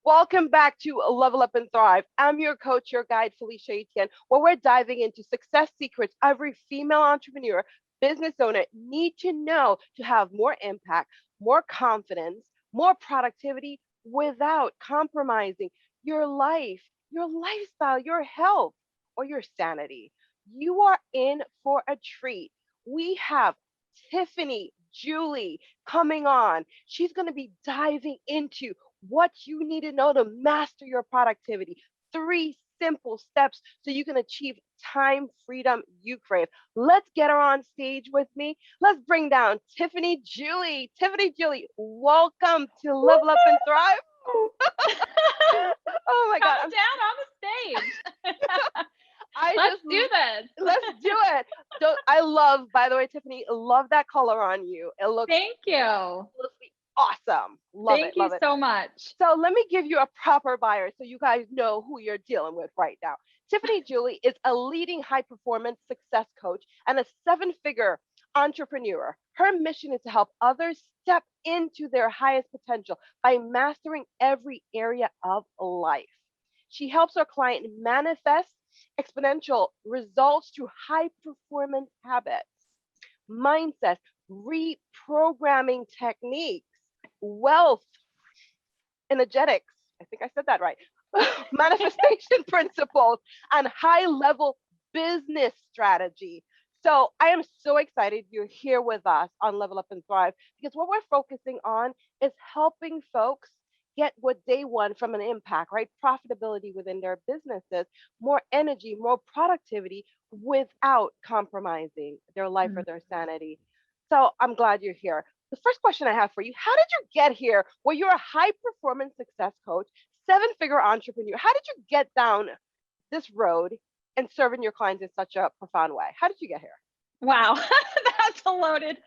Welcome back to Level Up and Thrive. I'm your coach, your guide, Felicia Etienne, where we're diving into success secrets every female entrepreneur, business owner need to know to have more impact, more confidence, more productivity without compromising your life, your lifestyle, your health, or your sanity. You are in for a treat. We have Tiffany Julie coming on. She's going to be diving into what you need to know to master your productivity. 3 simple steps so you can achieve time freedom you crave. Let's get her on stage with me. Let's bring down Tiffany Julie. Tiffany Julie, welcome to Level Up and Thrive. Oh my God. Come down on the stage. Let's do this. Let's do it. So I love, by the way, Tiffany, love that color on you. It looks Thank you. awesome. Love Thank it. Love you it. so much. So let me give you a proper bio so you guys know who you're dealing with right now. Tiffany Julie is a leading high performance success coach and a 7-figure entrepreneur. Her mission is to help others step into their highest potential by mastering every area of life. She helps her client manifest exponential results through high performance habits, mindsets, reprogramming techniques, wealth, energetics, I think I said that right, manifestation principles, and high level business strategy. So I am so excited you're here with us on Level Up and Thrive because what we're focusing on is helping folks get what they want from an impact, right? Profitability within their businesses, more energy, more productivity without compromising their life or their sanity. So I'm glad you're here. The first question I have for you, how did you get here where you're a high performance success coach, 7-figure entrepreneur? How did you get down this road and serving your clients in such a profound way? How did you get here? Wow. That's a loaded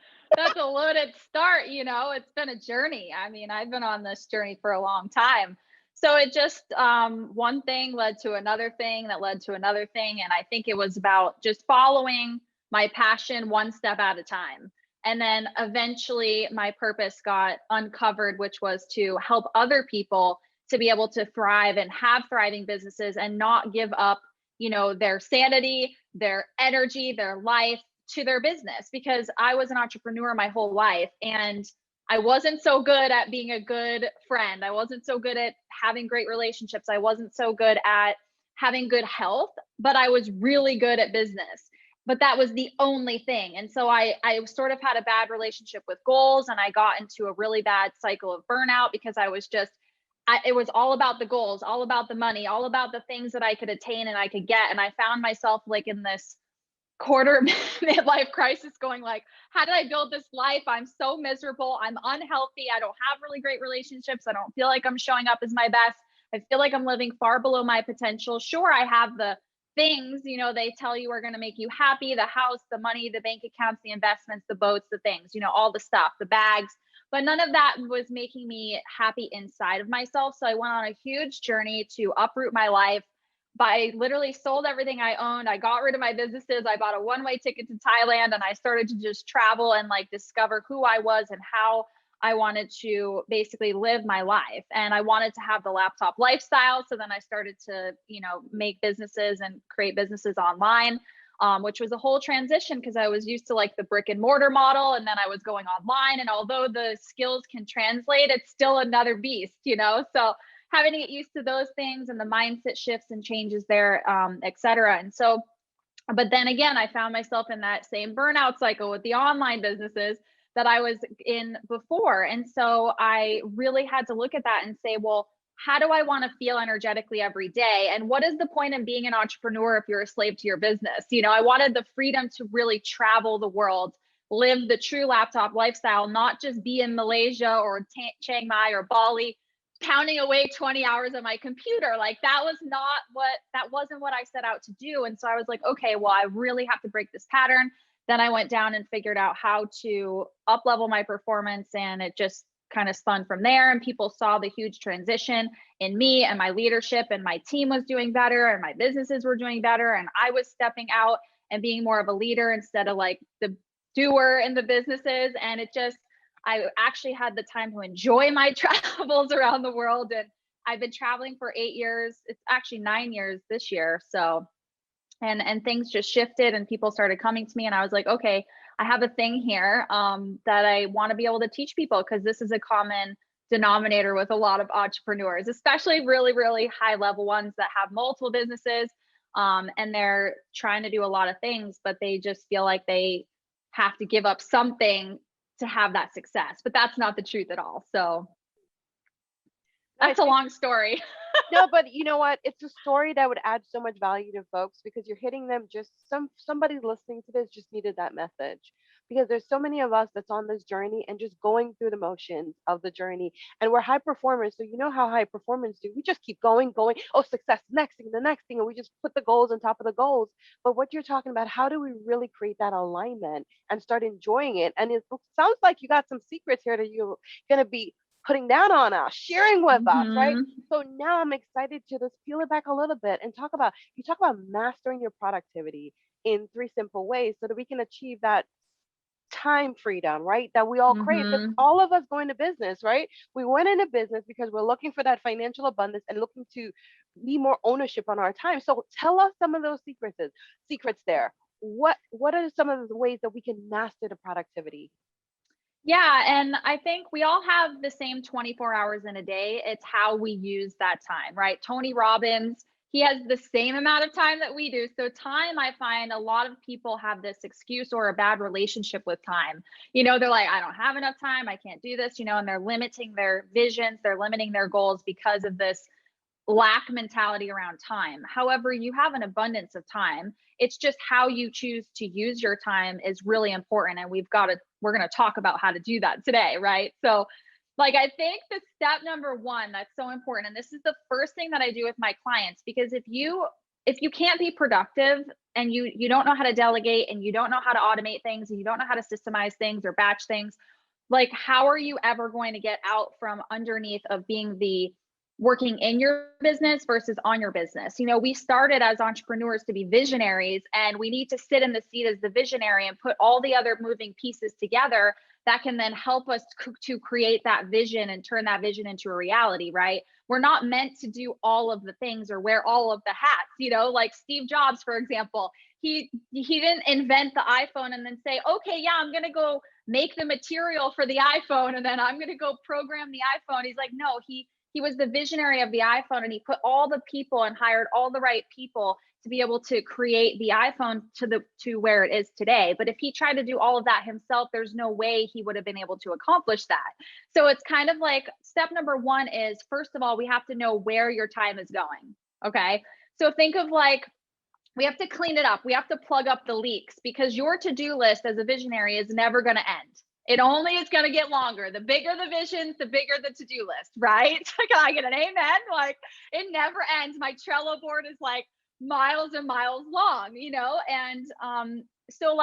start. It's been a journey. I mean, I've been on this journey for a long time. So it just, one thing led to another thing that led to another thing. And I think it was about just following my passion one step at a time. And then eventually my purpose got uncovered, which was to help other people to be able to thrive and have thriving businesses and not give up, their sanity, their energy, their life to their business. Because I was an entrepreneur my whole life and I wasn't so good at being a good friend. I wasn't so good at having great relationships. I wasn't so good at having good health, but I was really good at business. But that was the only thing. And so I sort of had a bad relationship with goals, and I got into a really bad cycle of burnout because it was all about the goals, all about the money, all about the things that I could attain and I could get. And I found myself like in this quarter midlife crisis going like, how did I build this life? I'm so miserable. I'm unhealthy. I don't have really great relationships. I don't feel like I'm showing up as my best. I feel like I'm living far below my potential. Sure, I have the things, they tell you are going to make you happy, the house, the money, the bank accounts, the investments, the boats, the things, all the stuff, the bags, but none of that was making me happy inside of myself. So I went on a huge journey to uproot my life. I literally sold everything I owned. I got rid of my businesses. I bought a one-way ticket to Thailand and I started to just travel and like discover who I was and how I wanted to basically live my life. And I wanted to have the laptop lifestyle. So then I started to, make businesses and create businesses online, which was a whole transition because I was used to like the brick and mortar model. And then I was going online. And although the skills can translate, it's still another beast, So having to get used to those things and the mindset shifts and changes there, et cetera. And so, but then again, I found myself in that same burnout cycle with the online businesses that I was in before. And so I really had to look at that and say, well, how do I want to feel energetically every day? And what is the point in being an entrepreneur if you're a slave to your business? I wanted the freedom to really travel the world, live the true laptop lifestyle, not just be in Malaysia or Chiang Mai or Bali, pounding away 20 hours on my computer. Like that wasn't what I set out to do. And so I was like, okay, well, I really have to break this pattern. Then I went down and figured out how to up level my performance, and it just kind of spun from there. And people saw the huge transition in me and my leadership, and my team was doing better and my businesses were doing better. And I was stepping out and being more of a leader instead of like the doer in the businesses. And I actually had the time to enjoy my travels around the world. And I've been traveling for 8 years. It's actually 9 years this year. So, and things just shifted and people started coming to me and I was like, okay, I have a thing here that I want to be able to teach people, because this is a common denominator with a lot of entrepreneurs, especially really, really high level ones that have multiple businesses and they're trying to do a lot of things, but they just feel like they have to give up something to have that success. But that's not the truth at all. So that's a long story. No, but you know what? It's a story that would add so much value to folks because you're hitting them. Just somebody listening to this just needed that message, because there's so many of us that's on this journey and just going through the motions of the journey, and we're high performers. So you know how high performers do. We just keep going. Oh, success, next thing, the next thing, and we just put the goals on top of the goals. But what you're talking about, how do we really create that alignment and start enjoying it? And it sounds like you got some secrets here that you're gonna be putting down on us, sharing with us, right? So now I'm excited to just peel it back a little bit and talk about mastering your productivity in 3 simple ways so that we can achieve that time freedom, right? That we all crave. Because all of us go into business, right? We went into business because we're looking for that financial abundance and looking to be more ownership on our time. So tell us some of those secrets there. What are some of the ways that we can master the productivity? Yeah. And I think we all have the same 24 hours in a day. It's how we use that time, right? Tony Robbins, he has the same amount of time that we do. So time, I find a lot of people have this excuse or a bad relationship with time. They're like, I don't have enough time. I can't do this, and they're limiting their visions. They're limiting their goals because of this lack mentality around time. However, you have an abundance of time. It's just how you choose to use your time is really important. And we're going to talk about how to do that today, right? So I think the step number one, that's so important. And this is the first thing that I do with my clients, because if you can't be productive and you don't know how to delegate and you don't know how to automate things and you don't know how to systemize things or batch things, how are you ever going to get out from underneath of being the working in your business versus on your business? We started as entrepreneurs to be visionaries, and we need to sit in the seat as the visionary and put all the other moving pieces together that can then help us to create that vision and turn that vision into a reality, right? We're not meant to do all of the things or wear all of the hats, like Steve Jobs, for example. He didn't invent the iPhone and then say, okay, yeah, I'm going to go make the material for the iPhone and then I'm going to go program the iPhone. He's like, no, he was the visionary of the iPhone, and he put all the people and hired all the right people to be able to create the iPhone to where it is today. But if he tried to do all of that himself, there's no way he would have been able to accomplish that. So it's kind of like step number one is, first of all, we have to know where your time is going. Okay. So think of we have to clean it up. We have to plug up the leaks, because your to-do list as a visionary is never going to end. It only is going to get longer. The bigger the visions, the bigger the to-do list, right? Can I get an amen? It never ends. My Trello board is miles and miles long, and so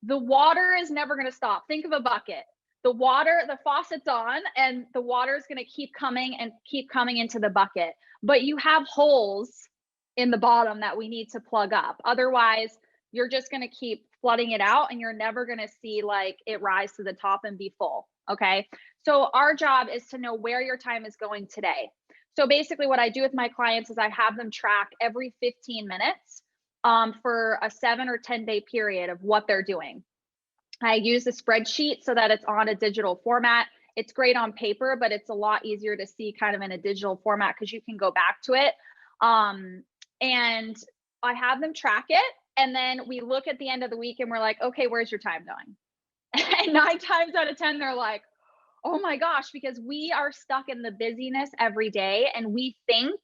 the water is never going to stop. Think of a bucket. The faucet's on, and the water is going to keep coming into the bucket, but you have holes in the bottom that we need to plug up. Otherwise, you're just going to keep flooding it out, and you're never going to see it rise to the top and be full. Okay. So our job is to know where your time is going today. So basically what I do with my clients is I have them track every 15 minutes for a 7 or 10 day period of what they're doing. I use a spreadsheet so that it's on a digital format. It's great on paper, but it's a lot easier to see kind of in a digital format because you can go back to it. And I have them track it. And then we look at the end of the week and we're like, okay, where's your time going? And 9 times out of 10, they're like, oh my gosh, because we are stuck in the busyness every day and we think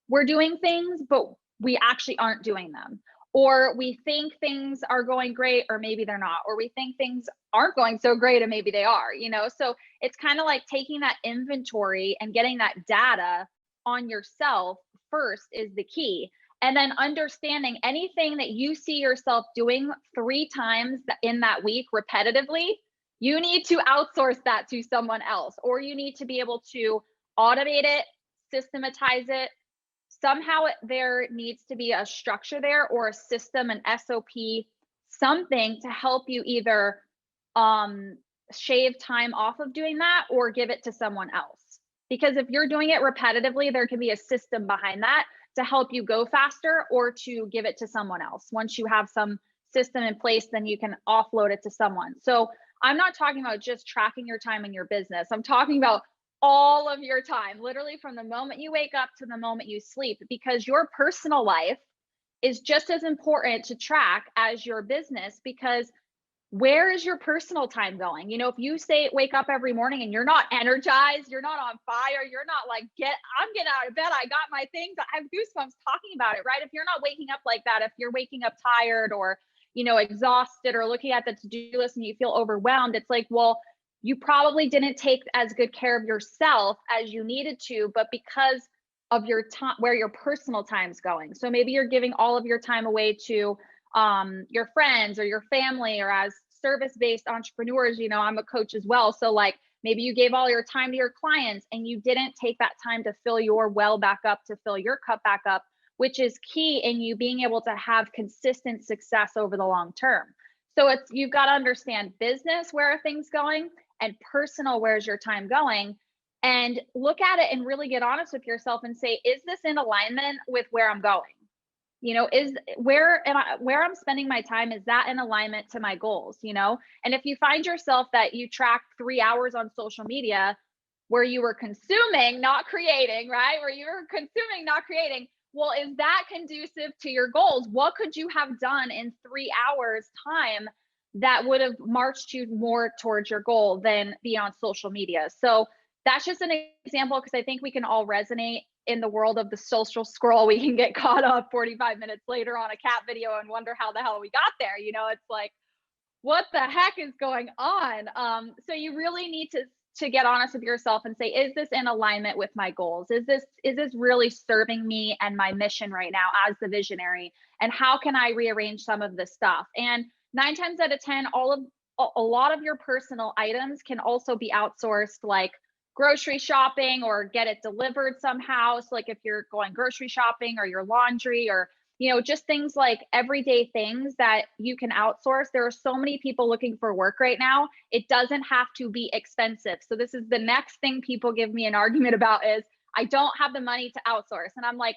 we're doing things, but we actually aren't doing them. Or we think things are going great, or maybe they're not. Or we think things aren't going so great, and maybe they are, So it's kind of like taking that inventory and getting that data on yourself first is the key. And then understanding anything that you see yourself doing 3 times in that week repetitively, you need to outsource that to someone else, or you need to be able to automate it, systematize it. Somehow there needs to be a structure there, or a system, an SOP, something to help you either um, shave time off of doing that or give it to someone else. Because if you're doing it repetitively, there can be a system behind that to help you go faster or to give it to someone else. Once you have some system in place, then you can offload it to someone. So I'm not talking about just tracking your time in your business. I'm talking about all of your time, literally from the moment you wake up to the moment you sleep, because your personal life is just as important to track as your business. Because where is your personal time going? You know, if you say wake up every morning and you're not energized, you're not on fire, you're not like, I'm getting out of bed, I got my things, I have goosebumps talking about it, right? If you're not waking up like that, if you're waking up tired or, you know, exhausted or looking at the to-do list and you feel overwhelmed, it's like, well, you probably didn't take as good care of yourself as you needed to, but because of your time, where your personal time's going. So maybe you're giving all of your time away to your friends or your family, or as service-based entrepreneurs, you know, I'm a coach as well. So like maybe you gave all your time to your clients and you didn't take that time to fill your well back up, to fill your cup back up, which is key in you being able to have consistent success over the long term. So it's, you've got to understand business, where are things going, and personal, where's your time going, and look at it and really get honest with yourself and say, is this in alignment with where I'm going? You know, is where I'm spending my time, is that in alignment to my goals? You know, and if you find yourself that you track 3 hours on social media where you were consuming, not creating, right? Where you were consuming, not creating, well, is that conducive to your goals? What could you have done in 3 hours time that would have marched you more towards your goal than be on social media? So that's just an example, because I think we can all resonate in the world of the social scroll. We can get caught up 45 minutes later on a cat video and wonder how the hell we got there. You know, it's like, what the heck is going on? So you really need to get honest with yourself and say, is this in alignment with my goals? Is this really serving me and my mission right now as the visionary? And how can I rearrange some of this stuff? And 9 times out of 10, a lot of your personal items can also be outsourced, like grocery shopping, or get it delivered somehow. So like if you're going grocery shopping, or your laundry, or, you know, just things like everyday things that you can outsource. There are so many people looking for work right now. It doesn't have to be expensive. So this is the next thing people give me an argument about, is I don't have the money to outsource. And I'm like,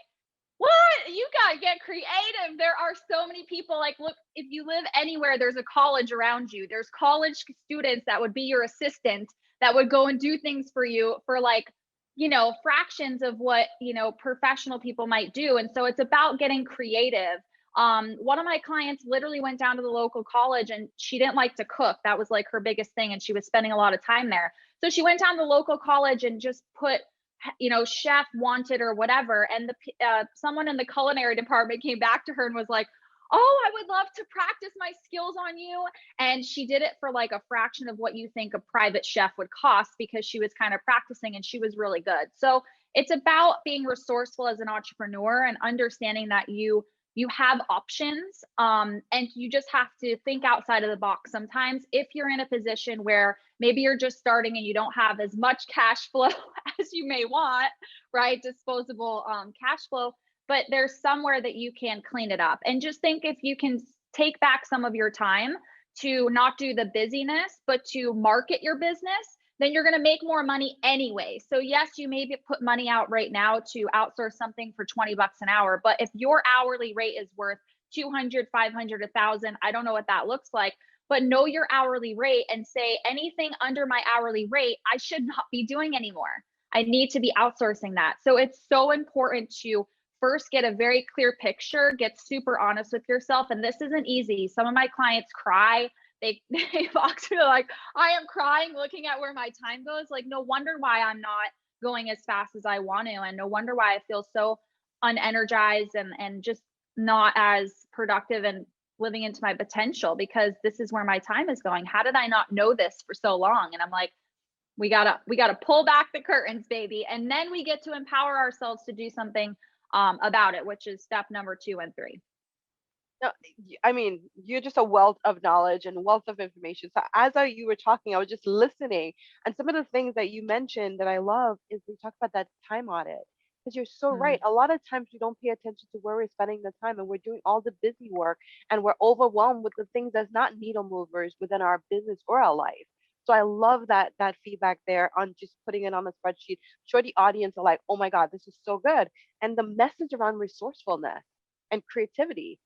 what? You got to get creative. There are so many people, like, look, if you live anywhere, there's a college around you. There's college students that would be your assistant, that would go and do things for you for, like, you know, fractions of what, you know, professional people might do. And so it's about getting creative. One of my clients literally went down to the local college, and she didn't like to cook. That was like her biggest thing. And she was spending a lot of time there. So she went down to the local college and just put, you know, chef wanted or whatever. And someone in the culinary department came back to her and was like, oh, I would love to practice my skills on you. And she did it for like a fraction of what you think a private chef would cost, because she was kind of practicing and she was really good. So it's about being resourceful as an entrepreneur and understanding that you have options, and you just have to think outside of the box sometimes. If you're in a position where maybe you're just starting and you don't have as much cash flow as you may want, right? Disposable cash flow, but there's somewhere that you can clean it up. And just think, if you can take back some of your time to not do the busyness, but to market your business, then you're going to make more money anyway. So yes, you maybe put money out right now to outsource something for 20 bucks an hour, but if your hourly rate is worth 200, 500, 1,000, I don't know what that looks like, but know your hourly rate and say, anything under my hourly rate, I should not be doing anymore. I need to be outsourcing that. So it's so important to first get a very clear picture, get super honest with yourself. And this isn't easy. Some of my clients cry. They talk to me like, I am crying looking at where my time goes. Like, no wonder why I'm not going as fast as I want to. And no wonder why I feel so unenergized and just not as productive and living into my potential, because this is where my time is going. How did I not know this for so long? And I'm like, we gotta pull back the curtains, baby. And then we get to empower ourselves to do something about it, which is step number 2 and 3. No, I mean, you're just a wealth of knowledge and wealth of information. So you were talking, I was just listening, and some of the things that you mentioned that I love is we talk about that time audit. Because you're so right. A lot of times we don't pay attention to where we're spending the time, and we're doing all the busy work, and we're overwhelmed with the things that's not needle movers within our business or our life. So I love that feedback there on just putting it on the spreadsheet. I'm sure the audience are like, oh my God, this is so good. And the message around resourcefulness and creativity.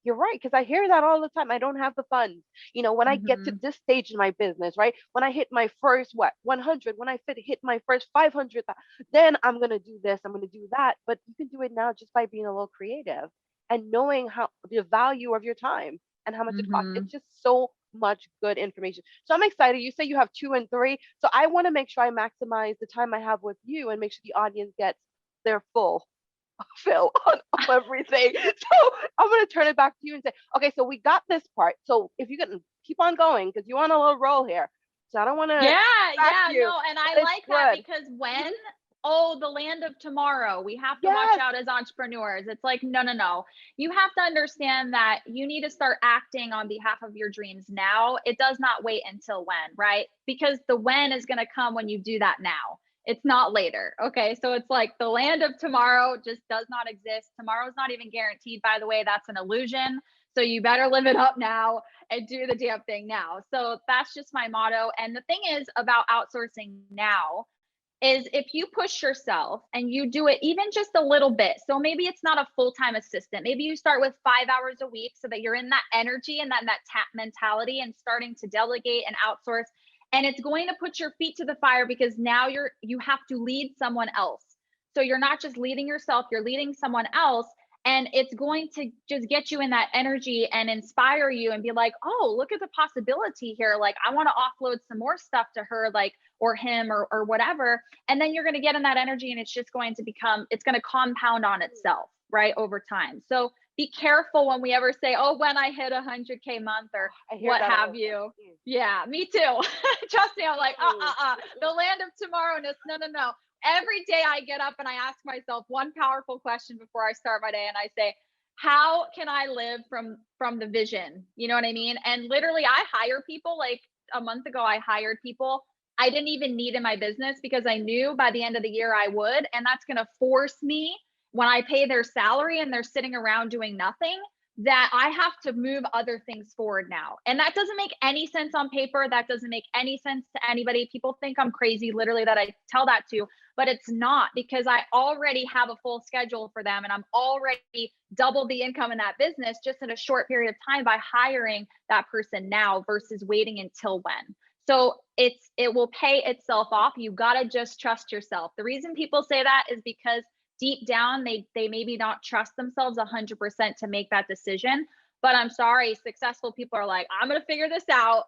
You're right, because I hear that all the time. I don't have the funds. When I get to Mm-hmm. this stage in my business, right? When I hit my first 100, when I hit my first 500, then I'm gonna do this. I'm gonna do that. But you can do it now just by being a little creative and knowing how the value of your time and how much it costs. Mm-hmm. It's just so much good information. So I'm excited. You say you have 2 and 3, so I want to make sure I maximize the time I have with you and make sure the audience gets their full fill on everything. So I'm gonna turn it back to you and say, okay, so we got this part. So if you can keep on going, because you're on a little roll here. So I don't want to Yeah, back yeah, you, no, and I but it's like that good. because when, Mhm. oh, the land of tomorrow, we have to watch Yes. out as entrepreneurs. It's like, no, no, no. You have to understand that you need to start acting on behalf of your dreams now. It does not wait until when, right? Because the when is going to come when you do that now. It's not later. Okay. So it's like the land of tomorrow just does not exist. Tomorrow's not even guaranteed, by the way. That's an illusion. So you better live it up now and do the damn thing now. So that's just my motto. And the thing is about outsourcing now is if you push yourself and you do it even just a little bit. So maybe it's not a full-time assistant. Maybe you start with 5 hours a week so that you're in that energy and that tap mentality and starting to delegate and outsource. And it's going to put your feet to the fire because now you have to lead someone else. So you're not just leading yourself, you're leading someone else. And it's going to just get you in that energy and inspire you and be like, oh, look at the possibility here. Like, I want to offload some more stuff to her, like, or him or whatever. And then you're going to get in that energy and it's just going to it's going to compound on itself, right, over time. So be careful when we ever say, oh, when I hit 100K month or I hear what that all have the time. you. Yeah, me too. Trust me, I'm like, the land of tomorrowness. No, no, no. Every day I get up and I ask myself one powerful question before I start my day, and I say, how can I live from the vision? You know what I mean? And literally I hire people. Like a month ago, I hired people I didn't even need in my business because I knew by the end of the year I would. And that's going to force me, when I pay their salary and they're sitting around doing nothing, that I have to move other things forward now. And that doesn't make any sense on paper. That doesn't make any sense to anybody. People think I'm crazy, literally, that I tell that to, but it's not, because I already have a full schedule for them and I'm already doubled the income in that business just in a short period of time by hiring that person now versus waiting until when. So it will pay itself off. You got to just trust yourself. The reason people say that is because deep down they maybe not trust themselves 100% to make that decision. But I'm sorry, successful people are like, I'm going to figure this out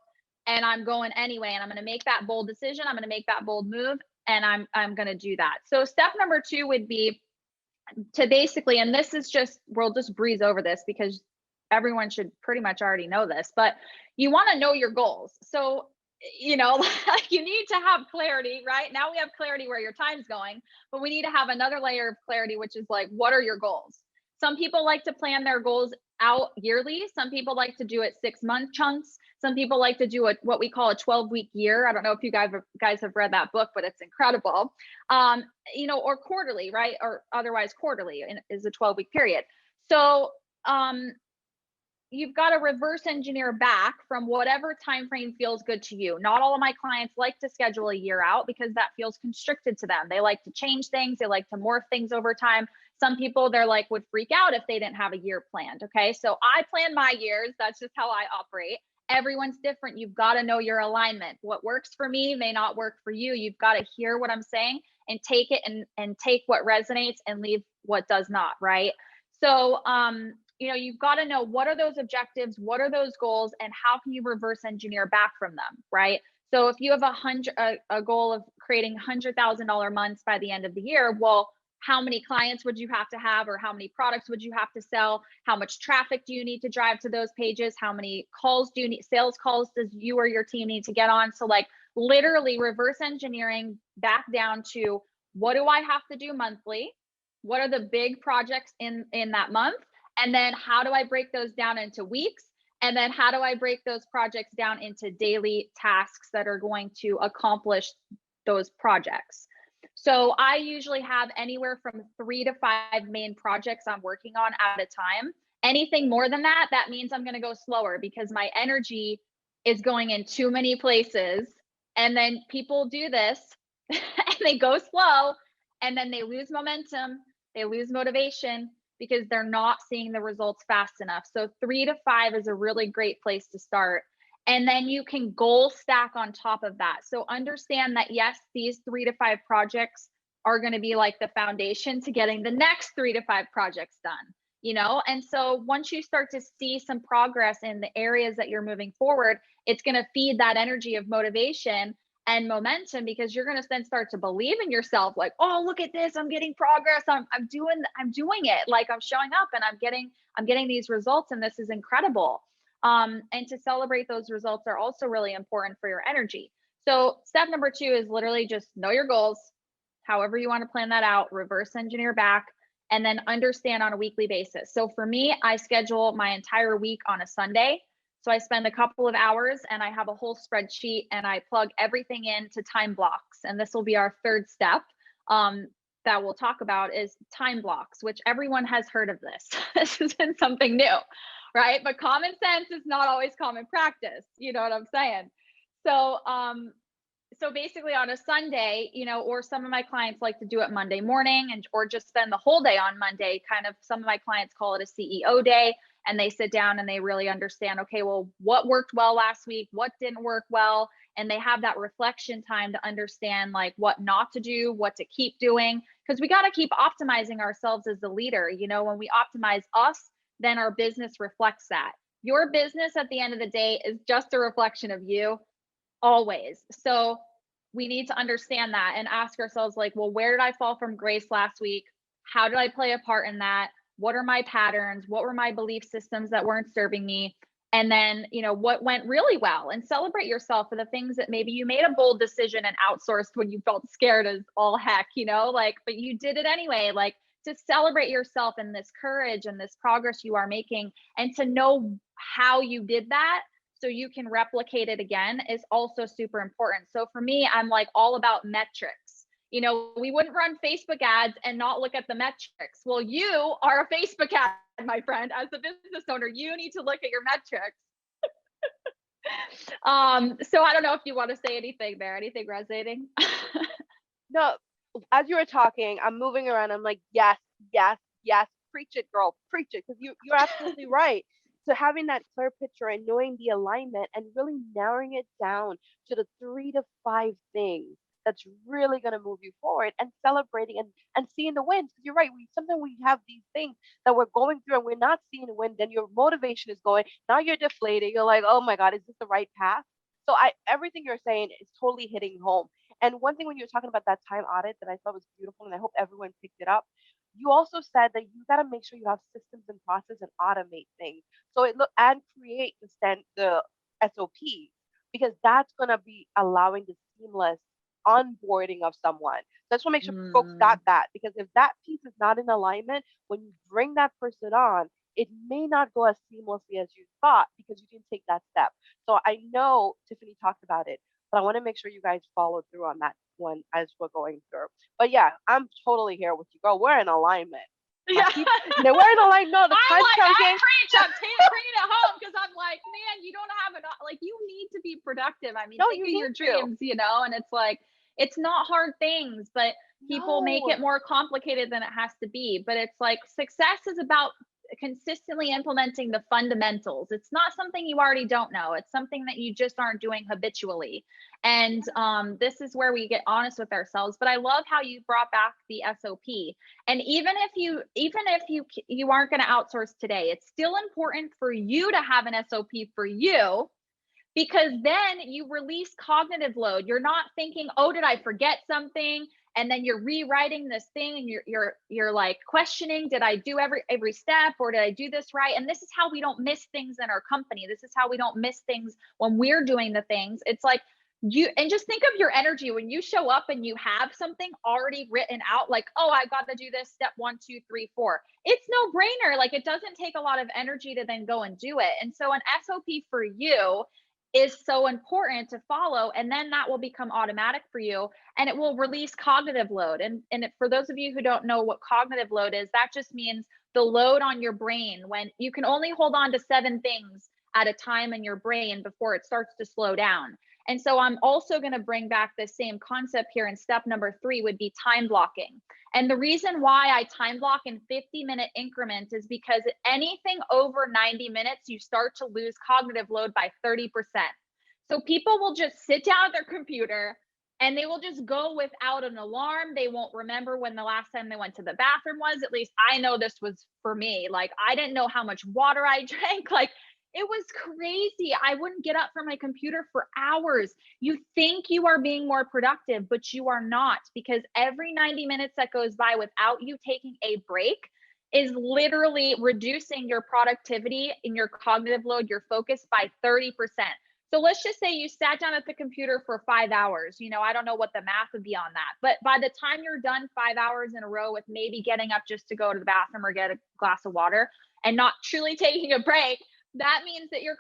and I'm going anyway, and I'm going to make that bold decision. I'm going to make that bold move, and I'm going to do that. So step number 2 would be to basically, and this is just, we'll just breeze over this because everyone should pretty much already know this, but you want to know your goals. So like you need to have clarity, right? Now we have clarity where your time's going, but we need to have another layer of clarity, which is like, what are your goals? Some people like to plan their goals out yearly. Some people like to do it 6-month chunks. Some people like to do what we call a 12-week year. I don't know if you guys have read that book, but it's incredible. Or quarterly, right? Or otherwise quarterly is a 12-week period. So you've got to reverse engineer back from whatever time frame feels good to you. Not all of my clients like to schedule a year out because that feels constricted to them. They like to change things. They like to morph things over time. Some people would freak out if they didn't have a year planned. Okay. So I plan my years. That's just how I operate. Everyone's different. You've got to know your alignment. What works for me may not work for you. You've got to hear what I'm saying and take it and take what resonates and leave what does not. Right. So, you've got to know, what are those objectives? What are those goals? And how can you reverse engineer back from them? Right. So if you have a goal of creating $100,000 months by the end of the year, well, how many clients would you have to have, or how many products would you have to sell? How much traffic do you need to drive to those pages? How many sales calls does you or your team need to get on? So like literally reverse engineering back down to, what do I have to do monthly? What are the big projects in that month? And then how do I break those down into weeks? And then how do I break those projects down into daily tasks that are going to accomplish those projects? So I usually have anywhere from 3 to 5 main projects I'm working on at a time. Anything more than that, that means I'm going to go slower because my energy is going in too many places. And then people do this and they go slow and then they lose momentum, they lose motivation because they're not seeing the results fast enough. So 3 to 5 is a really great place to start. And then you can goal stack on top of that. So understand that, yes, these 3 to 5 projects are going to be like the foundation to getting the next 3 to 5 projects done, you know? And so once you start to see some progress in the areas that you're moving forward, it's going to feed that energy of motivation and momentum, because you're going to then start to believe in yourself, like, oh, look at this, I'm getting progress, I'm doing it, like I'm showing up and I'm getting these results, and this is incredible. And to celebrate those results are also really important for your energy. So step number 2 is literally just know your goals, however you want to plan that out, reverse engineer back, and then understand on a weekly basis. So for me, I schedule my entire week on a Sunday. So I spend a couple of hours and I have a whole spreadsheet and I plug everything into time blocks. And this will be our third step that we'll talk about, is time blocks, which everyone has heard of this. This has been something new, right? But common sense is not always common practice. You know what I'm saying? So, so basically on a Sunday, you know, or some of my clients like to do it Monday morning or just spend the whole day on Monday. Kind of, some of my clients call it a CEO day, and they sit down and they really understand, okay, well, what worked well last week? What didn't work well? And they have that reflection time to understand like what not to do, what to keep doing, because we got to keep optimizing ourselves as the leader. You know, when we optimize us, then our business reflects that. Your business at the end of the day is just a reflection of you, always. So we need to understand that and ask ourselves, like, well, where did I fall from grace last week? How did I play a part in that? What are my patterns? What were my belief systems that weren't serving me? And then, you know, what went really well, and celebrate yourself for the things that maybe you made a bold decision and outsourced when you felt scared as all heck, you know, like, but you did it anyway. Like, to celebrate yourself and this courage and this progress you are making, and to know how you did that so you can replicate it again is also super important. So for me, I'm like all about metrics. You know, we wouldn't run Facebook ads and not look at the metrics. Well, you are a Facebook ad, my friend. As a business owner, you need to look at your metrics. So I don't know if you want to say anything there, anything resonating? No, as you were talking, I'm moving around. I'm like, yes, yes, yes, preach it, girl, preach it. Because you're absolutely right. So having that clear picture and knowing the alignment and really narrowing it down to the 3 to 5 things that's really going to move you forward, and celebrating and seeing the wins. Because you're right. Sometimes we have these things that we're going through and we're not seeing the win. Then your motivation is going. Now you're deflated. You're like, oh my God, is this the right path? So everything you're saying is totally hitting home. And one thing when you were talking about that time audit that I thought was beautiful, and I hope everyone picked it up, you also said that you got to make sure you have systems and process and automate things. So and create the SOPs, because that's gonna be allowing the seamless onboarding of someone. So I just want to make sure folks got that, because if that piece is not in alignment, when you bring that person on, it may not go as seamlessly as you thought because you didn't take that step. So I know Tiffany talked about it, but I want to make sure you guys follow through on that one as we're going through. But yeah, I'm totally here with you, girl. We're in alignment. Yeah. No, we're in alignment. No, the time's I'm chunking. I'm bringing it home, because I'm like, man, you don't have enough. Like, you need to be productive. I mean, No, think you of your need dreams, you know, and it's like, it's not hard things, but people make No. it more complicated than it has to be. But it's like, success is about consistently implementing the fundamentals. It's not something you already don't know. It's something that you just aren't doing habitually. And this is where we get honest with ourselves. But I love how you brought back the SOP. And even if you aren't going to outsource today, it's still important for you to have an SOP for you, because then you release cognitive load. You're not thinking, oh, did I forget something? And then you're rewriting this thing and you're like questioning, did I do every step, or did I do this right? And this is how we don't miss things in our company. This is how we don't miss things when we're doing the things. It's like, and just think of your energy when you show up and you have something already written out, like, oh, I got to do this step 1, 2, 3, 4. It's no brainer. Like, it doesn't take a lot of energy to then go and do it. And so an SOP for you is so important to follow. And then that will become automatic for you, and it will release cognitive load. For those of you who don't know what cognitive load is, that just means the load on your brain when you can only hold on to 7 things at a time in your brain before it starts to slow down. And so I'm also going to bring back the same concept here. And step number 3 would be time blocking. And the reason why I time block in 50-minute increments is because anything over 90 minutes, you start to lose cognitive load by 30%. So people will just sit down at their computer and they will just go without an alarm. They won't remember when the last time they went to the bathroom was. At least I know this was for me. Like, I didn't know how much water I drank. Like, it was crazy. I wouldn't get up from my computer for hours. You think you are being more productive, but you are not, because every 90 minutes that goes by without you taking a break is literally reducing your productivity and your cognitive load, your focus by 30%. So let's just say you sat down at the computer for 5 hours. I don't know what the math would be on that, but by the time you're done 5 hours in a row with maybe getting up just to go to the bathroom or get a glass of water and not truly taking a break, that means that your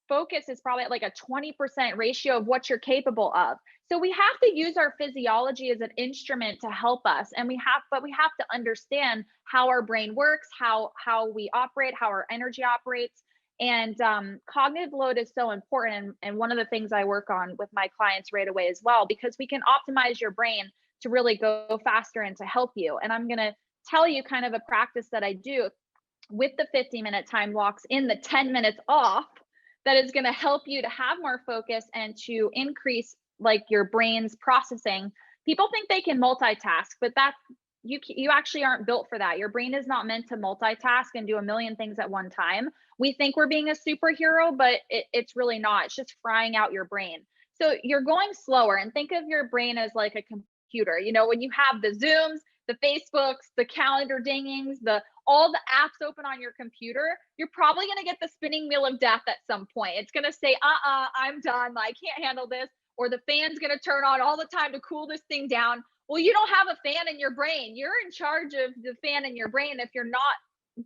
focus is probably at like a 20% ratio of what you're capable of. So we have to use our physiology as an instrument to help us. And we have to understand how our brain works, how we operate, how our energy operates. And cognitive load is so important. And one of the things I work on with my clients right away as well, because we can optimize your brain to really go faster and to help you. And I'm going to tell you kind of a practice that I do with the 50-minute time blocks in the 10 minutes off that is going to help you to have more focus and to increase like your brain's processing. People think they can multitask, but you actually aren't built for that. Your brain is not meant to multitask and do a million things at one time. We think we're being a superhero, but it's really not. It's just frying out your brain. So you're going slower, and think of your brain as like a computer. When you have the Zooms, the Facebooks, the calendar dingings, all the apps open on your computer, you're probably going to get the spinning wheel of death at some point. It's going to say, I'm done. I can't handle this. Or the fan's going to turn on all the time to cool this thing down. Well, you don't have a fan in your brain. You're in charge of the fan in your brain if you're not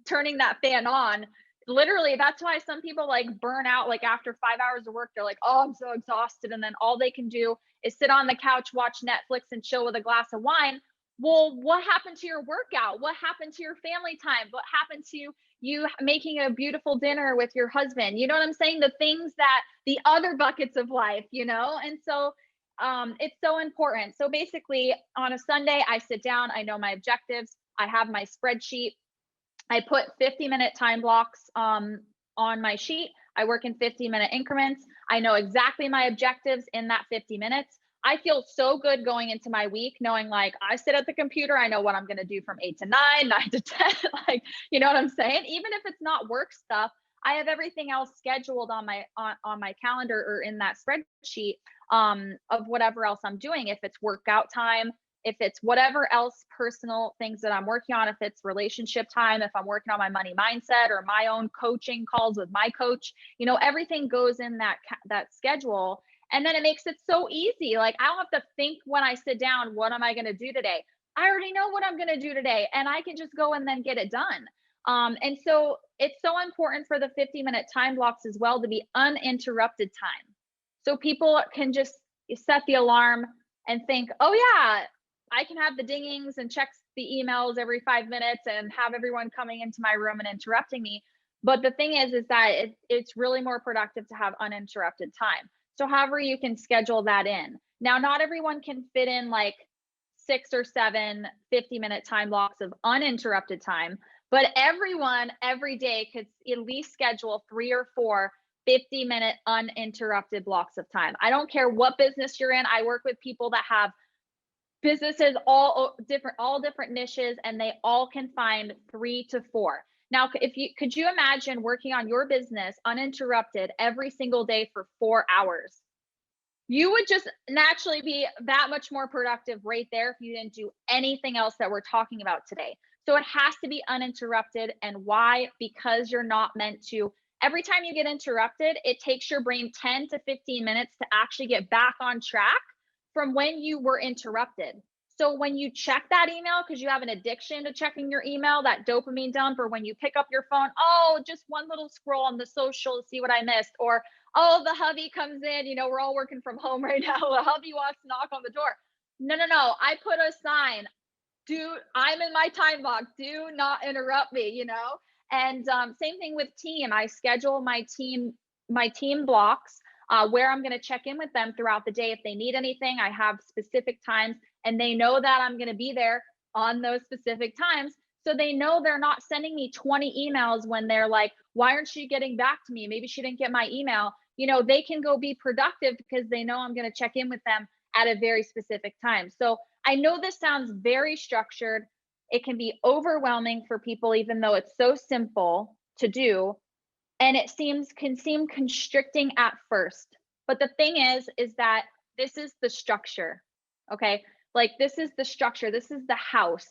turning that fan on. Literally, that's why some people like burn out, like after 5 hours of work, they're like, oh, I'm so exhausted. And then all they can do is sit on the couch, watch Netflix and chill with a glass of wine. Well, what happened to your workout? What happened to your family time? What happened to you making a beautiful dinner with your husband? You know what I'm saying? The things that the other buckets of life, And so it's so important. So basically on a Sunday, I sit down, I know my objectives. I have my spreadsheet. I put 50-minute time blocks on my sheet. I work in 50-minute increments. I know exactly my objectives in that 50 minutes. I feel so good going into my week, knowing like I sit at the computer, I know what I'm going to do from 8 to 9, 9 to 10, like, you know what I'm saying? Even if it's not work stuff, I have everything else scheduled on my calendar or in that spreadsheet of whatever else I'm doing. If it's workout time, if it's whatever else personal things that I'm working on, if it's relationship time, if I'm working on my money mindset or my own coaching calls with my coach, everything goes in that schedule. And then it makes it so easy. Like, I don't have to think when I sit down, what am I going to do today? I already know what I'm going to do today, and I can just go and then get it done. And so it's so important for the 50-minute time blocks as well to be uninterrupted time. So people can just set the alarm and think, oh yeah, I can have the dingings and check the emails every 5 minutes and have everyone coming into my room and interrupting me. But the thing is that it's really more productive to have uninterrupted time. So however you can schedule that in. Now, not everyone can fit in like 6 or 7 50-minute time blocks of uninterrupted time, but everyone every day could at least schedule 3 or 4 50-minute uninterrupted blocks of time. I don't care what business you're in. I work with people that have businesses all different niches, and they all can find 3 to 4. Now, could you imagine working on your business uninterrupted every single day for 4 hours? You would just naturally be that much more productive right there if you didn't do anything else that we're talking about today. So it has to be uninterrupted. And why? Because you're not meant to. Every time you get interrupted, it takes your brain 10 to 15 minutes to actually get back on track from when you were interrupted. So when you check that email, because you have an addiction to checking your email, that dopamine dump, or when you pick up your phone, oh, just one little scroll on the social to see what I missed, or oh, the hubby comes in, we're all working from home right now. The hubby wants to knock on the door. No, no, no. I put a sign, I'm in my time block. Do not interrupt me, And same thing with team. I schedule my team blocks where I'm going to check in with them throughout the day. If they need anything, I have specific times, and they know that I'm going to be there on those specific times. So they know they're not sending me 20 emails when they're like, why aren't you getting back to me? Maybe she didn't get my email. They can go be productive because they know I'm going to check in with them at a very specific time. So I know this sounds very structured. It can be overwhelming for people, even though it's so simple to do. And it can seem constricting at first. But the thing is that this is the structure. Okay. Like, this is the structure. This is the house.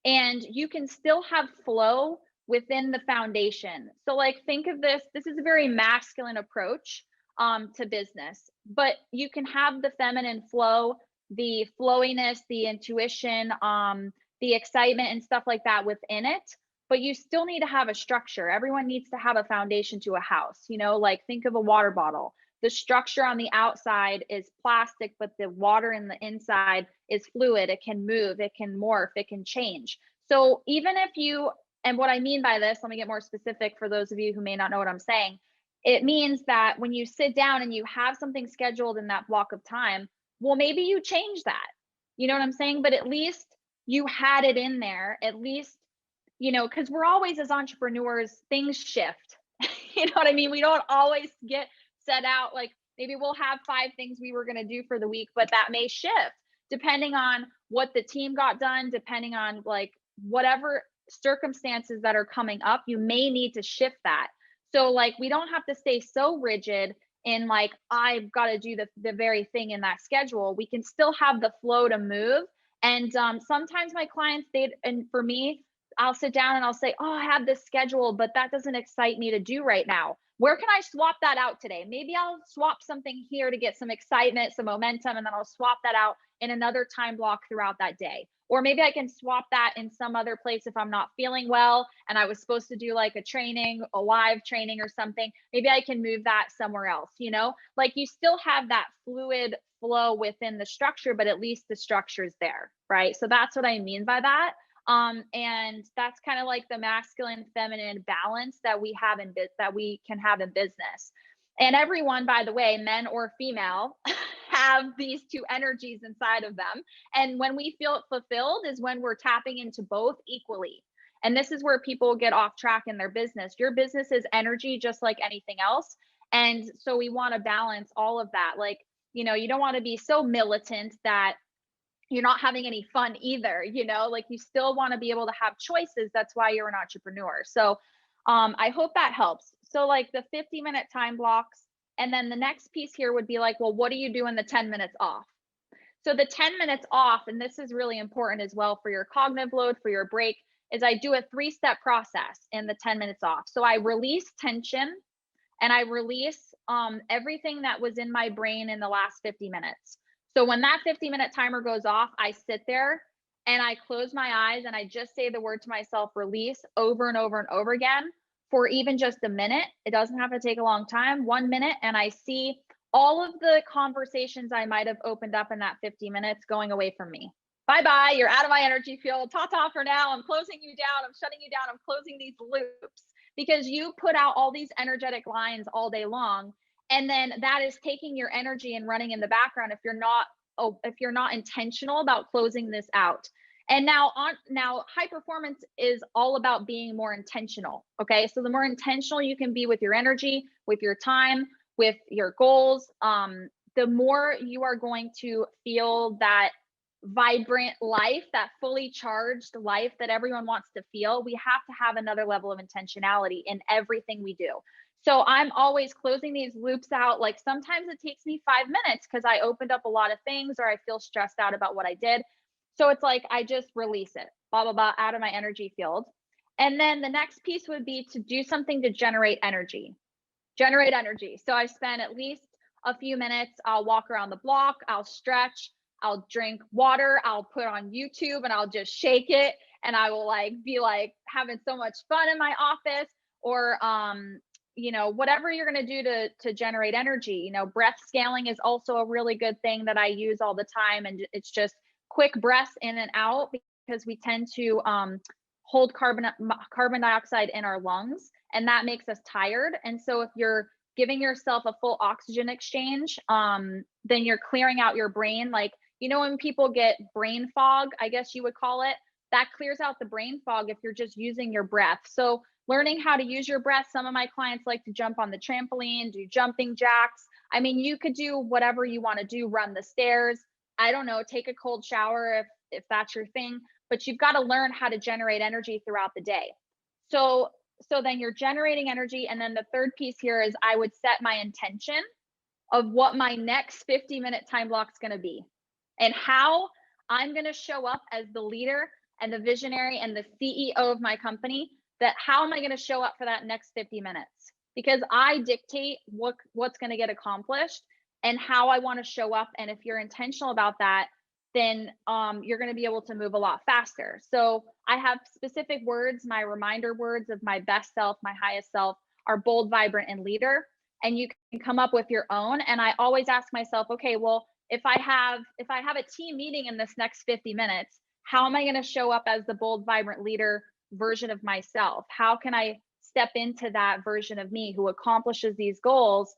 And you can still have flow within the foundation. So, like, think of this. This is a very masculine approach to business, but you can have the feminine flow, the flowiness, the intuition, the excitement and stuff like that within it. But you still need to have a structure. Everyone needs to have a foundation to a house. Like, think of a water bottle. The structure on the outside is plastic, but the water in the inside is fluid. It can move, it can morph, it can change. So even if and what I mean by this, let me get more specific for those of you who may not know what I'm saying. It means that when you sit down and you have something scheduled in that block of time, well, maybe you change that. You know what I'm saying? But at least you had it in there. At least, because we're always, as entrepreneurs, things shift. You know what I mean? We don't always get set out, like, maybe we'll have 5 things we were going to do for the week, but that may shift depending on what the team got done, depending on like whatever circumstances that are coming up. You may need to shift that. So, like, we don't have to stay so rigid in like, I've got to do the very thing in that schedule. We can still have the flow to move. And sometimes my clients, and for me, I'll sit down and I'll say, oh, I have this schedule, but that doesn't excite me to do right now. Where can I swap that out today? Maybe I'll swap something here to get some excitement, some momentum, and then I'll swap that out in another time block throughout that day. Or maybe I can swap that in some other place if I'm not feeling well and I was supposed to do like a training, a live training or something. Maybe I can move that somewhere else, Like, you still have that fluid flow within the structure, but at least the structure is there, right? So that's what I mean by that. And that's kind of like the masculine feminine balance that we have that we can have in business. And everyone, by the way, men or female, have these 2 energies inside of them. And when we feel fulfilled is when we're tapping into both equally. And this is where people get off track in their business. Your business is energy, just like anything else. And so we want to balance all of that. Like, you don't want to be so militant that you're not having any fun either, like, you still want to be able to have choices. That's why you're an entrepreneur. So I hope that helps. So, like, the 50-minute time blocks. And then the next piece here would be like, well, what do you do in the 10 minutes off? So the 10 minutes off, and this is really important as well for your cognitive load, for your break, is I do a 3-step process in the 10 minutes off. So I release tension and I release everything that was in my brain in the last 50 minutes. So when that 50-minute timer goes off, I sit there and I close my eyes and I just say the word to myself, release, over and over and over again for even just a minute. It doesn't have to take a long time, 1 minute. And I see all of the conversations I might have opened up in that 50 minutes going away from me. Bye-bye, you're out of my energy field. Ta-ta for now. I'm closing you down. I'm shutting you down. I'm closing these loops, because you put out all these energetic lines all day long. And then that is taking your energy and running in the background if you're not intentional about closing this out. And now high performance is all about being more intentional. Okay. So the more intentional you can be with your energy, with your time, with your goals, the more you are going to feel that vibrant life, that fully charged life that everyone wants to feel. We have to have another level of intentionality in everything we do. So I'm always closing these loops out. Like, sometimes it takes me 5 minutes because I opened up a lot of things or I feel stressed out about what I did. So it's like, I just release it, blah, blah, blah, out of my energy field. And then the next piece would be to do something to generate energy. So I spend at least a few minutes. I'll walk around the block. I'll stretch. I'll drink water, I'll put on YouTube and I'll just shake it. And I will like be like having so much fun in my office, or whatever you're going to do to generate energy. Breath scaling is also a really good thing that I use all the time. And it's just quick breaths in and out, because we tend to hold carbon dioxide in our lungs, and that makes us tired. And so if you're giving yourself a full oxygen exchange, then you're clearing out your brain. Like, when people get brain fog, I guess you would call it, that clears out the brain fog if you're just using your breath. So learning how to use your breath. Some of my clients like to jump on the trampoline, do jumping jacks. I mean, you could do whatever you want to do, run the stairs. I don't know, take a cold shower if that's your thing, but you've got to learn how to generate energy throughout the day. So then you're generating energy. And then the third piece here is I would set my intention of what my next 50-minute time block is going to be, and how I'm going to show up as the leader and the visionary and the CEO of my company. That how am I going to show up for that next 50 minutes? Because I dictate what's going to get accomplished and how I want to show up. And if you're intentional about that, then you're going to be able to move a lot faster. So I have specific words. My reminder words of my best self, my highest self, are bold, vibrant, and leader. And you can come up with your own. And I always ask myself, okay, well, if I have a team meeting in this next 50 minutes, how am I going to show up as the bold, vibrant leader version of myself? How can I step into that version of me who accomplishes these goals?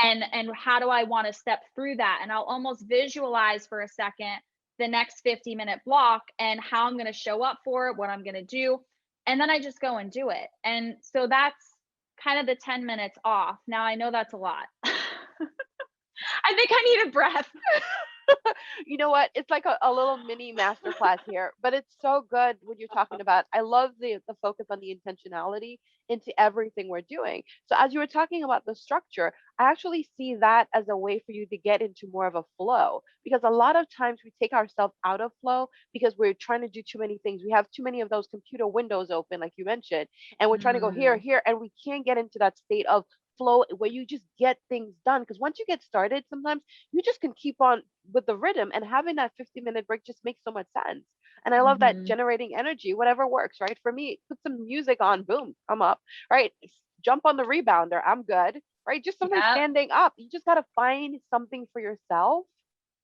And how do I want to step through that? And I'll almost visualize for a second the next 50-minute block and how I'm going to show up for it, what I'm going to do. And then I just go and do it. And so that's kind of the 10 minutes off. Now I know that's a lot. I think I need a breath. You know what? It's like a little mini masterclass here, but it's so good what you're talking about. I love the focus on the intentionality into everything we're doing. So as you were talking about the structure, I actually see that as a way for you to get into more of a flow, because a lot of times we take ourselves out of flow because we're trying to do too many things. We have too many of those computer windows open, like you mentioned, and we're trying to go here, here, and we can't get into that state of flow where you just get things done. Because once you get started, sometimes you just can keep on with the rhythm, and having that 50-minute break just makes so much sense. And I love that generating energy, whatever works, right? For me, put some music on, boom, I'm up, right? Jump on the rebounder, I'm good, right? Just something standing up. You just got to find something for yourself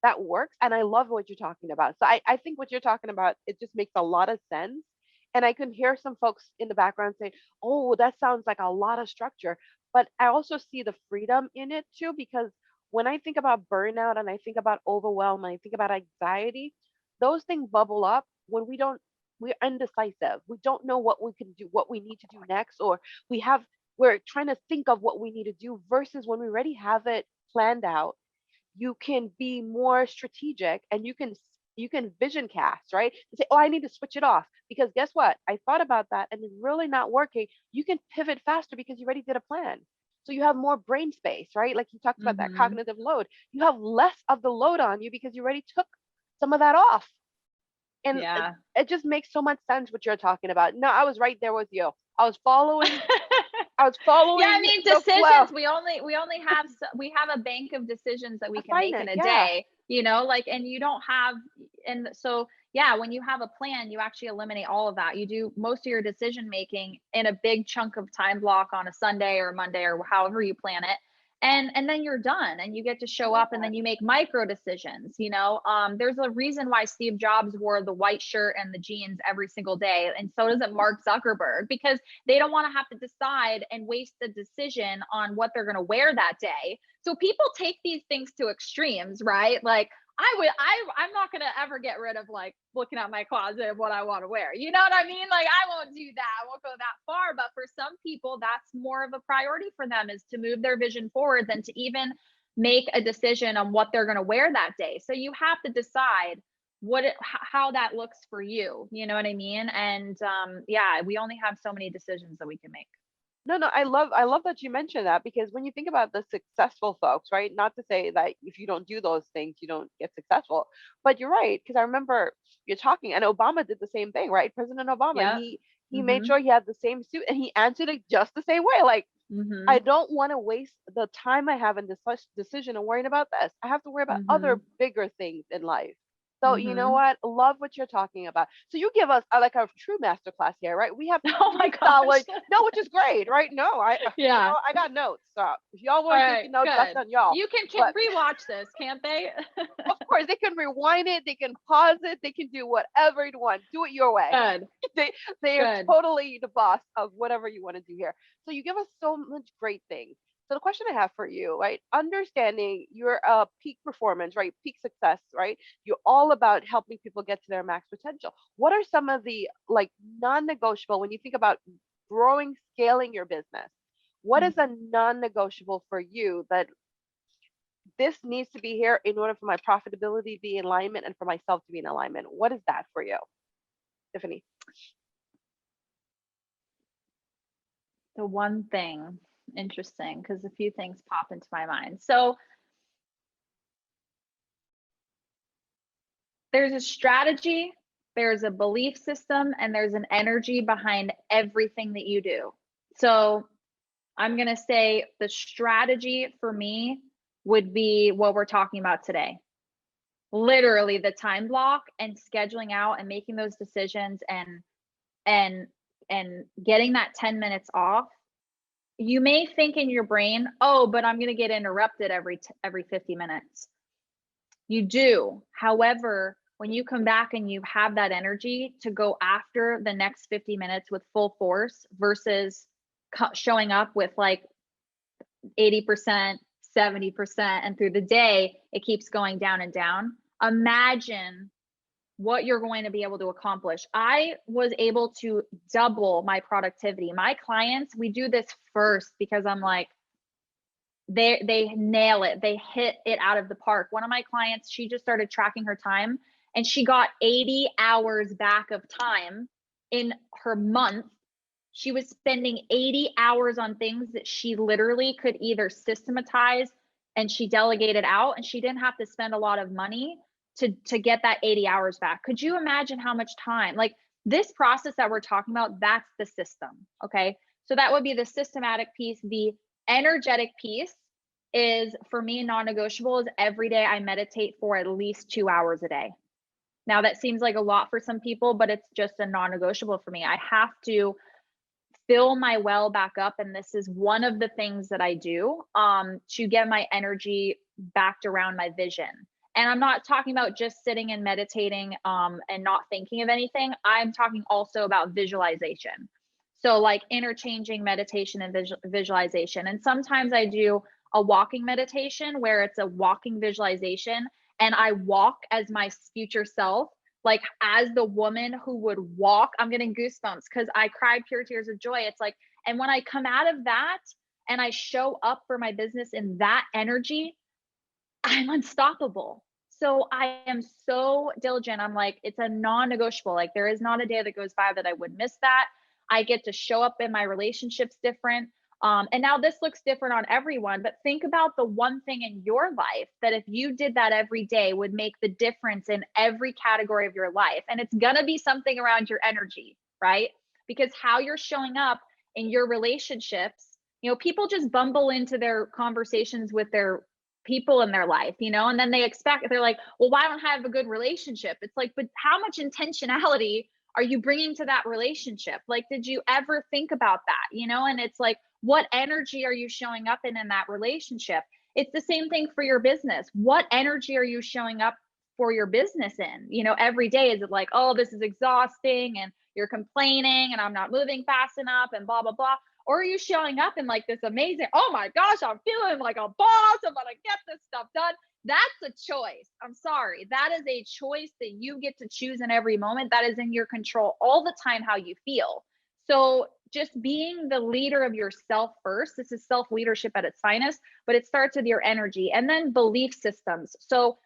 that works. And I love what you're talking about. So I think what you're talking about, it just makes a lot of sense. And I can hear some folks in the background say, oh, that sounds like a lot of structure. But I also see the freedom in it too, because when I think about burnout and I think about overwhelm and I think about anxiety, those things bubble up when we're indecisive. We don't know what we can do, what we need to do next, or we're trying to think of what we need to do, versus when we already have it planned out, you can be more strategic, and you can vision cast, right? And say, oh, I need to switch it off because guess what? I thought about that and it's really not working. You can pivot faster because you already did a plan. So you have more brain space, right? Like you talked about that cognitive load. You have less of the load on you because you already took some of that off. And it just makes so much sense what you're talking about. No, I was right there with you. I was following. Yeah, I mean, decisions. We only have a bank of decisions that we can make in a day. And you don't have, and so when you have a plan, you actually eliminate all of that. You do most of your decision making in a big chunk of time block on a Sunday or Monday or however you plan it. And then you're done and you get to show up, and then you make micro decisions. There's a reason why Steve Jobs wore the white shirt and the jeans every single day. And so doesn't Mark Zuckerberg, because they don't want to have to decide and waste the decision on what they're going to wear that day. So people take these things to extremes, right? Like I'm not going to ever get rid of like looking at my closet of what I want to wear. You know what I mean? Like I won't do that. I won't go that far. But for some people, that's more of a priority for them, is to move their vision forward than to even make a decision on what they're going to wear that day. So you have to decide how that looks for you. You know what I mean? And we only have so many decisions that we can make. No, I love that you mentioned that, because when you think about the successful folks, right? Not to say that if you don't do those things, you don't get successful, but you're right. Because I remember you're talking, and Obama did the same thing, right? President Obama, he made sure he had the same suit and he answered it just the same way. Like, I Mm-hmm. don't want to waste the time I have in this decision and worrying about this. I have to worry about Mm-hmm. other bigger things in life. So you know Mm-hmm. what? Love what you're talking about. So you give us like a true masterclass here, right? We have Oh my three gosh. solid, no, which is great, right? No, Yeah. I got notes. So if y'all All want to take right. your notes, that's Good. on y'all. You can But rewatch this, can't they? of course, they can rewind it, they can pause it, they can do whatever you want. Do it your way. Good. they they are Good. totally the boss of whatever you want to do here. So you give us so much great things. So the question I have for you, right? Understanding your peak performance, right? Peak success, right? You're all about helping people get to their max potential. What are some of the like non-negotiable when you think about growing, scaling your business? What is a Mhm. non-negotiable for you that this needs to be here in order for my profitability to be in alignment and for myself to be in alignment? What is that for you, Tiffany? The one thing, interesting, because a few things pop into my mind. So there's a strategy, there's a belief system, and there's an energy behind everything that you do. So I'm going to say the strategy for me would be what we're talking about today. Literally the time block and scheduling out and making those decisions and and getting that 10 minutes off. You may think in your brain, "Oh, but I'm going to get interrupted every 50 minutes." You do. However, when you come back and you have that energy to go after the next 50 minutes with full force versus showing up with like 80%, 70%, and through the day, it keeps going down and down. Imagine what you're going to be able to accomplish. I was able to double my productivity. My clients, we do this first because I'm like, they nail it. They hit it out of the park. One of my clients, she just started tracking her time and she got 80 hours back of time in her month. She was spending 80 hours on things that she literally could either systematize and she delegated out and she didn't have to spend a lot of money to get that 80 hours back. Could you imagine how much time? Like this process that we're talking about, that's the system. Okay. So that would be the systematic piece. The energetic piece is for me non-negotiable is every day I meditate for at least 2 hours a day. Now that seems like a lot for some people, but it's just a non-negotiable for me. I have to fill my well back up, and this is one of the things that I do to get my energy backed around my vision. And I'm not talking about just sitting and meditating and not thinking of anything. I'm talking also about visualization. So like interchanging meditation and visualization. And sometimes I do a walking meditation where it's a walking visualization and I walk as my future self, like as the woman who would walk. I'm getting goosebumps because I cried pure tears of joy. It's like, and when I come out of that and I show up for my business in that energy, I'm unstoppable. So I am so diligent. I'm like, it's a non-negotiable. Like there is not a day that goes by that I would miss that. I get to show up in my relationships different. And now this looks different on everyone, but think about the one thing in your life that if you did that every day would make the difference in every category of your life. And it's going to be something around your energy, right? Because how you're showing up in your relationships, people just bumble into their conversations with their people in their life, and then they're like, well, why don't I have a good relationship? It's like, but how much intentionality are you bringing to that relationship? Like, did you ever think about that? And it's like, what energy are you showing up in that relationship? It's the same thing for your business. What energy are you showing up for your business in? Every day, is it like, oh, this is exhausting and you're complaining and I'm not moving fast enough and blah, blah, blah? Or are you showing up in like this amazing, oh my gosh, I'm feeling like a boss, I'm gonna get this stuff done? That's a choice. I'm sorry. That is a choice that you get to choose in every moment. That is in your control all the time, how you feel. So just being the leader of yourself first. This is self-leadership at its finest, but it starts with your energy and then belief systems. So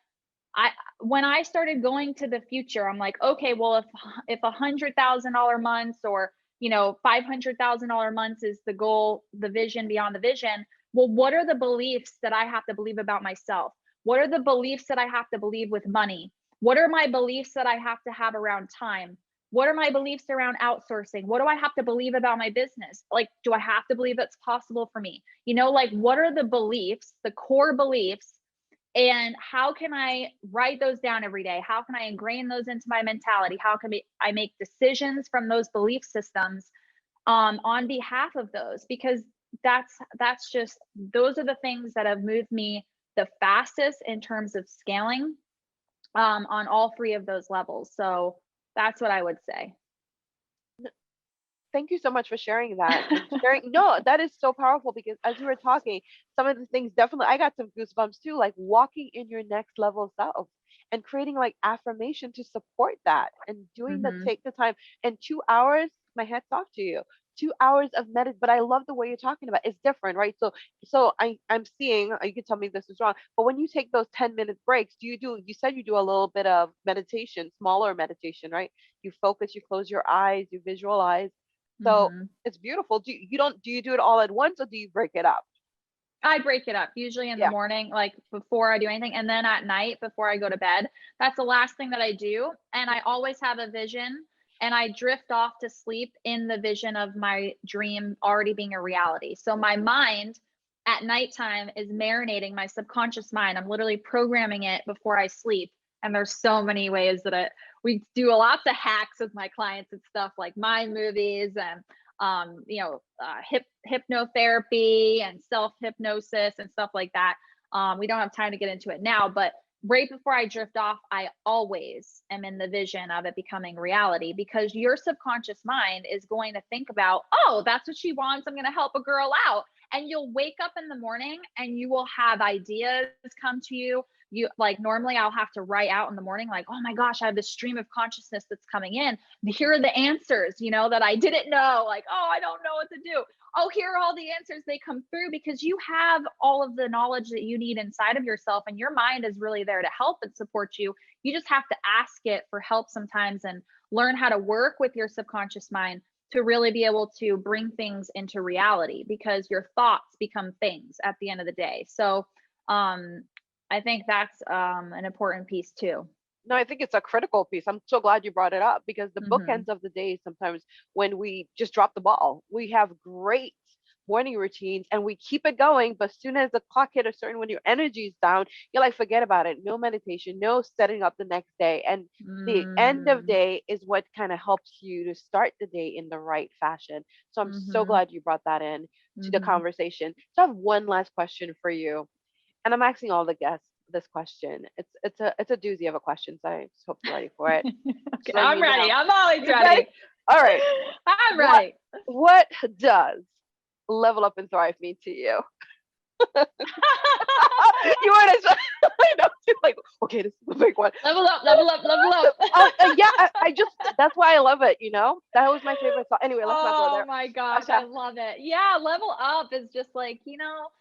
when I started going to the future, I'm like, okay, well, if $100,000 months or $500,000 months is the goal, the vision beyond the vision. Well, what are the beliefs that I have to believe about myself? What are the beliefs that I have to believe with money? What are my beliefs that I have to have around time? what are my beliefs around outsourcing? What do I have to believe about my business? Like, do I have to believe it's possible for me? Like, what are the beliefs, the core beliefs, and how can I write those down every day? How can I ingrain those into my mentality? How can I make decisions from those belief systems on behalf of those? Because that's just, those are the things that have moved me the fastest in terms of scaling on all three of those levels. So that's what I would say. Thank you so much for sharing that and sharing. No, that is so powerful because as you were talking, some of the things definitely, I got some goosebumps too, like walking in your next level self and creating like affirmation to support that and doing the Hmm. take the time. And 2 hours, my hat's off to you. 2 hours of medit, but I love the way you're talking about it. It's different, right? So I'm seeing, you can tell me if this is wrong, but when you take those 10-minute breaks, you said you do a little bit of meditation, smaller meditation, right? You focus, you close your eyes, you visualize. So Hmm. it's beautiful. Do you do it all at once or do you break it up? I break it up usually in the Yeah. morning, like before I do anything, and then at night before I go to bed. That's the last thing that I do. And I always have a vision, and I drift off to sleep in the vision of my dream already being a reality. So my mind at nighttime is marinating, my subconscious mind. I'm literally programming it before I sleep. And there's so many ways that we do lots of hacks with my clients and stuff, like mind movies and hypnotherapy and self hypnosis and stuff like that. We don't have time to get into it now, but right before I drift off, I always am in the vision of it becoming reality, because your subconscious mind is going to think about, oh, that's what she wants. I'm going to help a girl out. And you'll wake up in the morning and you will have ideas come to you. You, like, normally I'll have to write out in the morning, like, oh my gosh, I have this stream of consciousness that's coming in. Here are the answers, that I didn't know. Like, oh, I don't know what to do. Oh, here are all the answers. They come through because you have all of the knowledge that you need inside of yourself, and your mind is really there to help and support you. You just have to ask it for help sometimes and learn how to work with your subconscious mind to really be able to bring things into reality, because your thoughts become things at the end of the day. So I think that's an important piece too. No, I think it's a critical piece. I'm so glad you brought it up because the Hmm. bookends of the day sometimes when we just drop the ball, we have great morning routines and we keep it going. But as soon as the clock hit a certain, when your energy is down, you're like, forget about it. No meditation, no setting up the next day. And the end of Mm. day is what kind of helps you to start the day in the right fashion. So I'm so Hmm. glad you brought that in to the Hmm. conversation. So I have one last question for you, and I'm asking all the guests this question. It's a doozy of a question, so I just hope you're ready for it. Okay, Just letting I'm you ready. know. I'm always You ready? ready. All right. I'm What ready. what does level up and thrive mean to you? You weren't as I know. You're like, okay, this is the big one. Level up, level up, level up. Yeah, I just that's why I love it. That was my favorite song. Anyway, let's not go Oh there. my gosh, Okay. I love it. Yeah, level up is just like, you know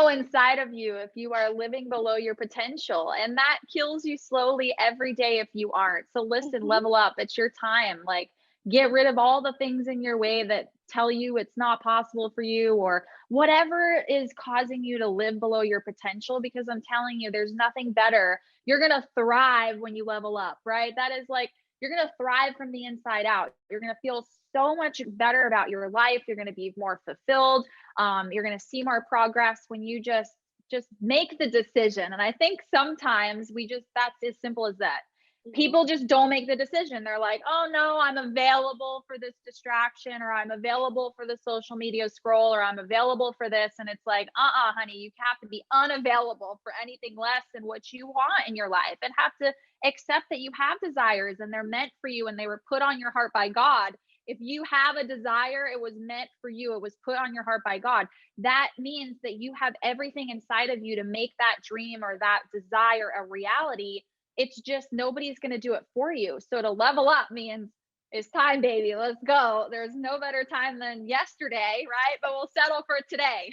inside of you if you are living below your potential, and that kills you slowly every day if you aren't. So listen, Mhm. level up. It's your time. Like, get rid of all the things in your way that tell you it's not possible for you, or whatever is causing you to live below your potential, because I'm telling you, there's nothing better. You're going to thrive when you level up, right? That is like, you're going to thrive from the inside out. You're going to feel so much better about your life. You're going to be more fulfilled. You're going to see more progress when you just make the decision. And I think sometimes that's as simple as that. Mhm. People just don't make the decision. They're like, oh no, I'm available for this distraction, or I'm available for the social media scroll, or I'm available for this. And it's like, honey, you have to be unavailable for anything less than what you want in your life, and have to accept that you have desires and they're meant for you and they were put on your heart by God. If you have a desire, it was meant for you. It was put on your heart by God. That means that you have everything inside of you to make that dream or that desire a reality. It's just nobody's going to do it for you. So to level up means it's time, baby. Let's go. There's no better time than yesterday, right? But we'll settle for today.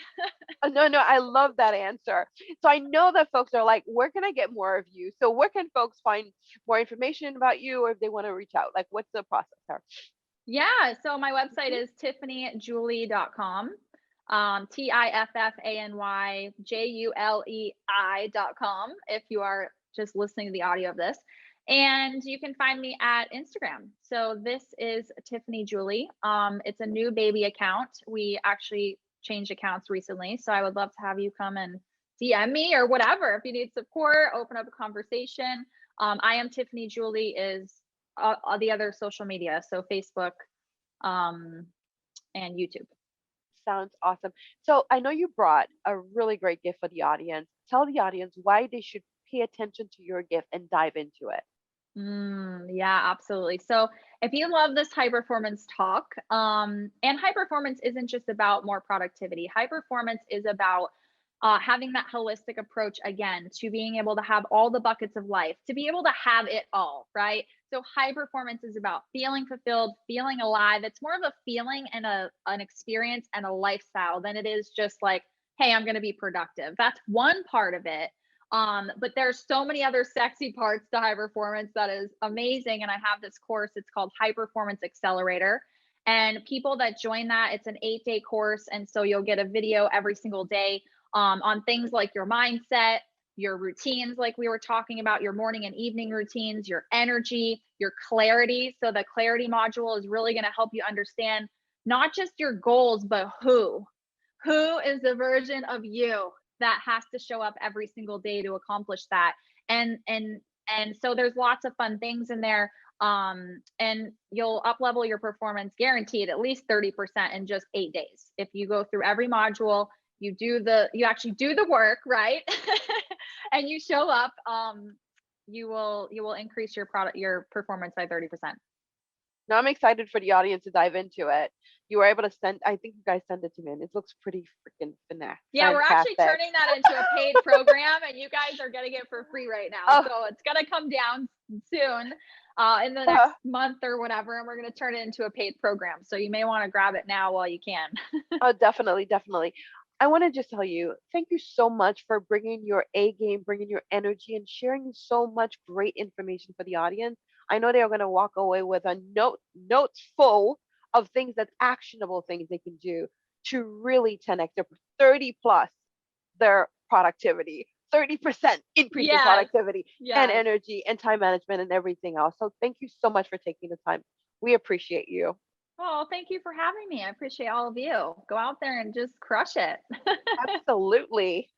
No, no, I love that answer. So I know that folks are like, where can I get more of you? So where can folks find more information about you, or if they want to reach out? Like, what's the process there? Yeah. So my website Mhm. is tiffanyjulie.com. tiffanyjulei.com if you are just listening to the audio of this. And you can find me at Instagram. So this is Tiffany Julie. It's a new baby account. We actually changed accounts recently. So I would love to have you come and DM me or whatever. If you need support, open up a conversation. I am Tiffany Julie is all the other social media. So Facebook and YouTube. Sounds awesome. So I know you brought a really great gift for the audience. Tell the audience why they should pay attention to your gift and dive into it. Yeah, absolutely. So if you love this high performance talk, and high performance isn't just about more productivity, high performance is about having that holistic approach again to being able to have all the buckets of life, to be able to have it all, right? So high performance is about feeling fulfilled, feeling alive. It's more of a feeling and an experience and a lifestyle than it is just like, hey, I'm going to be productive. That's one part of it. But there's so many other sexy parts to high performance that is amazing. And I have this course, it's called High Performance Accelerator. And people that join that, it's an 8-day course. And so you'll get a video every single day on things like your mindset, your routines, like we were talking about, your morning and evening routines, your energy, your clarity. So the clarity module is really going to help you understand not just your goals, but who is the version of you that has to show up every single day to accomplish that. And so there's lots of fun things in there. And you'll up level your performance guaranteed at least 30% in just 8 days. If you go through every module, you actually do the work, right? And you show up, you will increase your performance by 30%. Now I'm excited for the audience to dive into it. You were able to I think you guys sent it to me and it looks pretty freaking finesse. Yeah, Fantastic. we're actually turning that into a paid program and you guys are getting it for free right now. Oh. So it's going to come down soon in the next month or whatever. And we're going to turn it into a paid program. So you may want to grab it now while you can. Oh, definitely. Definitely. I want to just tell you, thank you so much for bringing your A game, bringing your energy and sharing so much great information for the audience. I know they are going to walk away with a notes full of things that's actionable things they can do to really 10x their 30 plus their productivity, 30% increase in productivity and energy and time management and everything else. So thank you so much for taking the time. We appreciate you. Oh, thank you for having me. I appreciate all of you. Go out there and just crush it. Absolutely.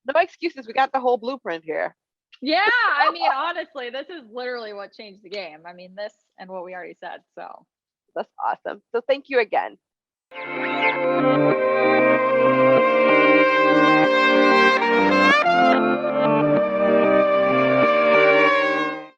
No excuses. We got the whole blueprint here. Yeah, I mean, honestly, this is literally what changed the game. I mean, this and what we already said. So that's awesome. So thank you again.